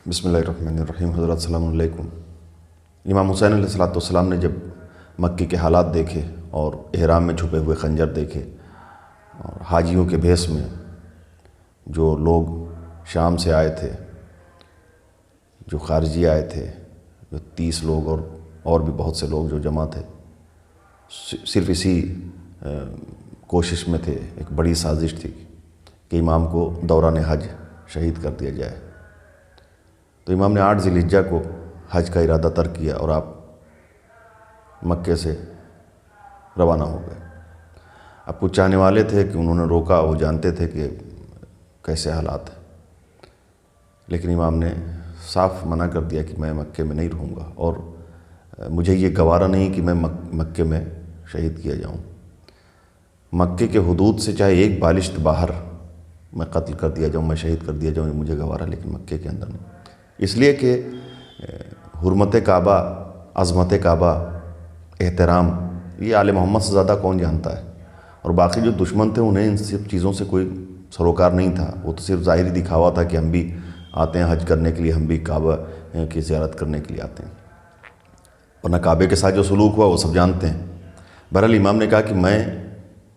بسم اللہ الرحمن الرحیم۔ حضرت السلام علیکم۔ امام حسین علیہ السلام نے جب مکے کے حالات دیکھے اور احرام میں چھپے ہوئے خنجر دیکھے اور حاجیوں کے بھیس میں جو لوگ شام سے آئے تھے، جو خارجی آئے تھے، جو 30 لوگ اور بھی بہت سے لوگ جو جمع تھے، صرف اسی کوشش میں تھے، ایک بڑی سازش تھی کہ امام کو دوران حج شہید کر دیا جائے، تو امام نے 8 ذی الحجہ کو حج کا ارادہ ترک کیا اور آپ مکے سے روانہ ہو گئے۔ اب کچھ چاہنے والے تھے کہ انہوں نے روکا، وہ جانتے تھے کہ کیسے حالات ہیں، لیکن امام نے صاف منع کر دیا کہ میں مکے میں نہیں رہوں گا اور مجھے یہ گوارا نہیں کہ میں مکے میں شہید کیا جاؤں۔ مکے کے حدود سے چاہے ایک بالشت باہر میں قتل کر دیا جاؤں، میں شہید کر دیا جاؤں، یہ مجھے گوارا، لیکن مکے کے اندر نہیں، اس لیے کہ حرمت کعبہ، عظمت کعبہ، احترام، یہ آل محمد سے زیادہ کون جانتا ہے، اور باقی جو دشمن تھے انہیں ان سب چیزوں سے کوئی سروکار نہیں تھا، وہ تو صرف ظاہری دکھاوا تھا کہ ہم بھی آتے ہیں حج کرنے کے لیے، ہم بھی کعبہ کی زیارت کرنے کے لیے آتے ہیں، ورنہ کعبے کے ساتھ جو سلوک ہوا وہ سب جانتے ہیں۔ بہرحال امام نے کہا کہ میں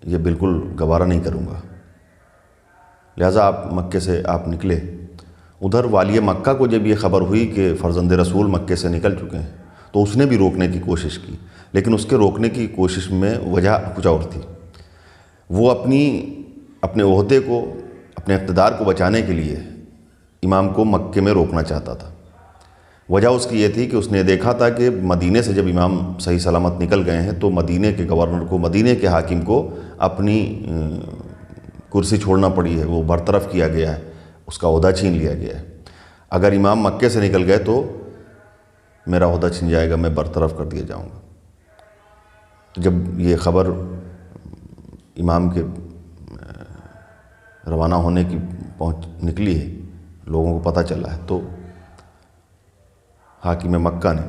یہ بالکل گوارا نہیں کروں گا، لہٰذا آپ مکے سے آپ نکلے۔ ادھر والی مکہ کو جب یہ خبر ہوئی کہ فرزند رسول مکے سے نکل چکے ہیں تو اس نے بھی روکنے کی کوشش کی، لیکن اس کے روکنے کی کوشش میں وجہ کچھ اور تھی۔ وہ اپنے عہدے کو، اپنے اقتدار کو بچانے کے لیے امام کو مکے میں روکنا چاہتا تھا۔ وجہ اس کی یہ تھی کہ اس نے دیکھا تھا کہ مدینے سے جب امام صحیح سلامت نکل گئے ہیں تو مدینے کے گورنر کو، مدینے کے حاکم کو اپنی کرسی چھوڑنا پڑی ہے، وہ برطرف کیا گیا ہے، اس کا عہدہ چھین لیا گیا ہے۔ اگر امام مکے سے نکل گئے تو میرا عہدہ چھن جائے گا، میں برطرف کر دیا جاؤں گا۔ تو جب یہ خبر امام کے روانہ ہونے کی نکلی ہے، لوگوں کو پتہ چلا ہے، تو حاکم مکہ نے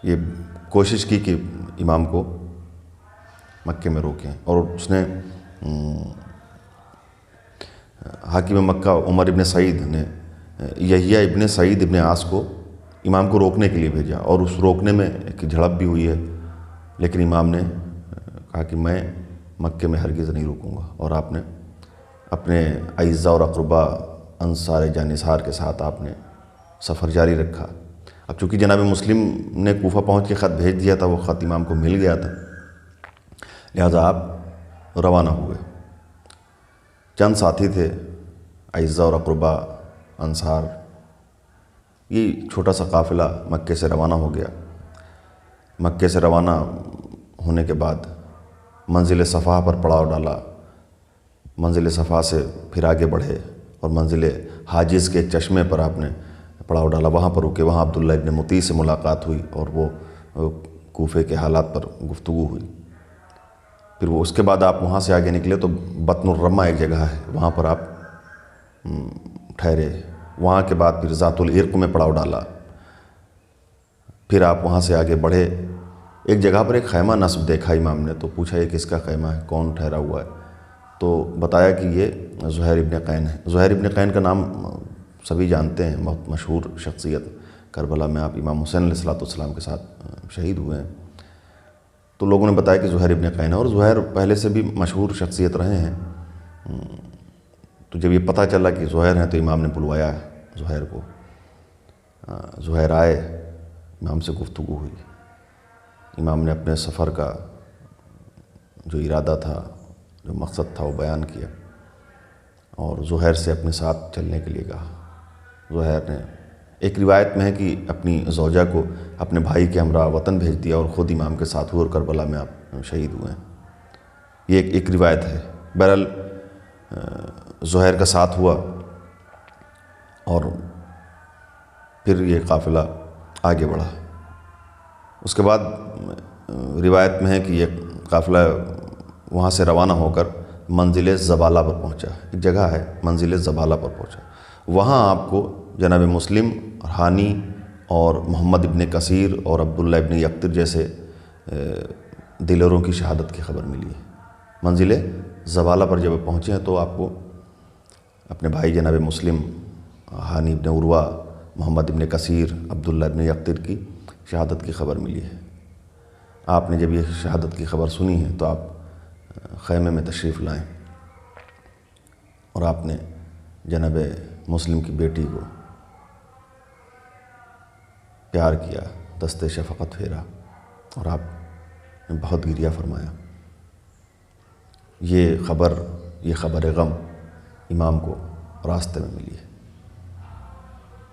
یہ کوشش کی کہ امام کو مکے میں روکیں، اور اس نے حاکم مکہ عمر ابن سعید نے یحییٰ ابن سعید ابن عاص کو امام کو روکنے کے لیے بھیجا، اور اس روکنے میں ایک جھڑپ بھی ہوئی ہے، لیکن امام نے کہا کہ میں مکے میں ہرگز نہیں رکوں گا، اور آپ نے اپنے اعزاء اور اقرباء انصار جانصار کے ساتھ آپ نے سفر جاری رکھا۔ اب چونکہ جناب مسلم نے کوفہ پہنچ کے خط بھیج دیا تھا، وہ خط امام کو مل گیا تھا، لہذا آپ روانہ ہوئے۔ چند ساتھی تھے، اعزاء اور اقرباء، انصار، یہ چھوٹا سا قافلہ مکے سے روانہ ہو گیا۔ مکے سے روانہ ہونے کے بعد منزل صفا پر پڑاؤ ڈالا، منزل صفا سے پھر آگے بڑھے اور منزل حاجز کے چشمے پر آپ نے پڑاؤ ڈالا، وہاں پر رکے، وہاں عبداللہ ابن مطیع سے ملاقات ہوئی اور وہ کوفے کے حالات پر گفتگو ہوئی۔ پھر وہ اس کے بعد آپ وہاں سے آگے نکلے تو بطن الرمہ ایک جگہ ہے، وہاں پر آپ ٹھہرے، وہاں کے بعد پھر ذات العرق میں پڑاؤ ڈالا، پھر آپ وہاں سے آگے بڑھے، ایک جگہ پر ایک خیمہ نصب دیکھا امام نے، تو پوچھا یہ کس کا خیمہ ہے، کون ٹھہرا ہوا ہے، تو بتایا کہ یہ زہیر ابن قین ہے۔ زہیر ابن قین کا نام سبھی جانتے ہیں، بہت مشہور شخصیت، کربلا میں آپ امام حسین علیہ السلام کے ساتھ شہید ہوئے ہیں، تو لوگوں نے بتایا کہ زہیر ابن قین ہے، اور زہیر پہلے سے بھی مشہور شخصیت رہے ہیں۔ تو جب یہ پتہ چلا کہ زہیر ہیں تو امام نے بلوایا زہیر کو، زہیر آئے، امام سے گفتگو ہوئی، امام نے اپنے سفر کا جو ارادہ تھا، جو مقصد تھا، وہ بیان کیا، اور زہیر سے اپنے ساتھ چلنے کے لیے کہا۔ زہیر نے، ایک روایت میں ہے کہ اپنی زوجہ کو اپنے بھائی کے ہمراہ وطن بھیج دیا اور خود امام کے ساتھ ہوئے اور کربلا میں آپ شہید ہوئے ہیں، یہ ایک روایت ہے۔ بہرحال زہیر کا ساتھ ہوا اور پھر یہ قافلہ آگے بڑھا۔ اس کے بعد روایت میں ہے کہ یہ قافلہ وہاں سے روانہ ہو کر منزل زبالہ پر پہنچا، ایک جگہ ہے منزل زبالہ پر پہنچا، وہاں آپ کو جناب مسلم، ہانی اور محمد ابن کثیر اور عبداللہ ابن یقطر جیسے دلیروں کی شہادت کی خبر ملی ہے۔ منزل زبالہ پر جب پہنچے ہیں تو آپ کو اپنے بھائی جناب مسلم ہانی ابن عروہ محمد ابن کثیر عبداللہ ابن یقطر کی شہادت کی خبر ملی ہے۔ آپ نے جب یہ شہادت کی خبر سنی ہے تو آپ خیمے میں تشریف لائیں اور آپ نے جناب مسلم کی بیٹی کو پیار کیا، دست شفقت پھیرا اور آپ نے بہت گریہ فرمایا۔ یہ خبر غم امام کو راستے میں ملی ہے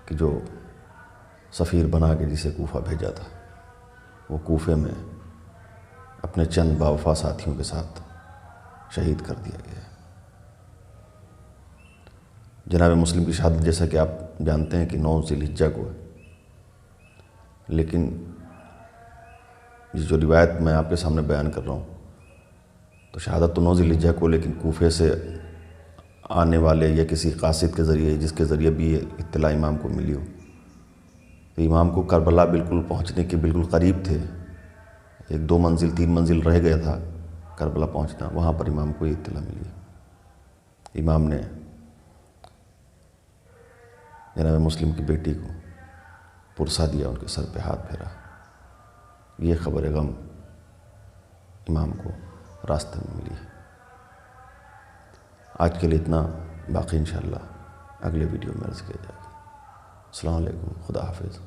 کہ جو سفیر بنا کے جسے کوفہ بھیجا تھا وہ کوفے میں اپنے چند باوفا ساتھیوں کے ساتھ شہید کر دیا گیا ہے۔ جناب مسلم کی شہادت جیسا کہ آپ جانتے ہیں کہ 9 ذی الحجہ کو ہے، لیکن یہ جو روایت میں آپ کے سامنے بیان کر رہا ہوں تو شہادت تو 9 ذی الحجہ کو، لیکن کوفے سے آنے والے یا کسی قاصد کے ذریعے جس کے ذریعے بھی یہ اطلاع امام کو ملی ہو، تو امام کو کربلا بالکل پہنچنے کے بالکل قریب تھے، 1 2 منزل 3 منزل رہ گیا تھا کربلا پہنچنا، وہاں پر امام کو یہ اطلاع ملی ہے۔ امام نے جناب مسلم کی بیٹی کو پرسا دیا، ان کے سر پہ ہاتھ پھیرا۔ یہ خبر غم امام کو راستے میں ملی ہے۔ آج کے لیے اتنا، باقی انشاءاللہ اگلے ویڈیو میں عرض کیا جائے گا۔ السلام علیکم، خدا حافظ۔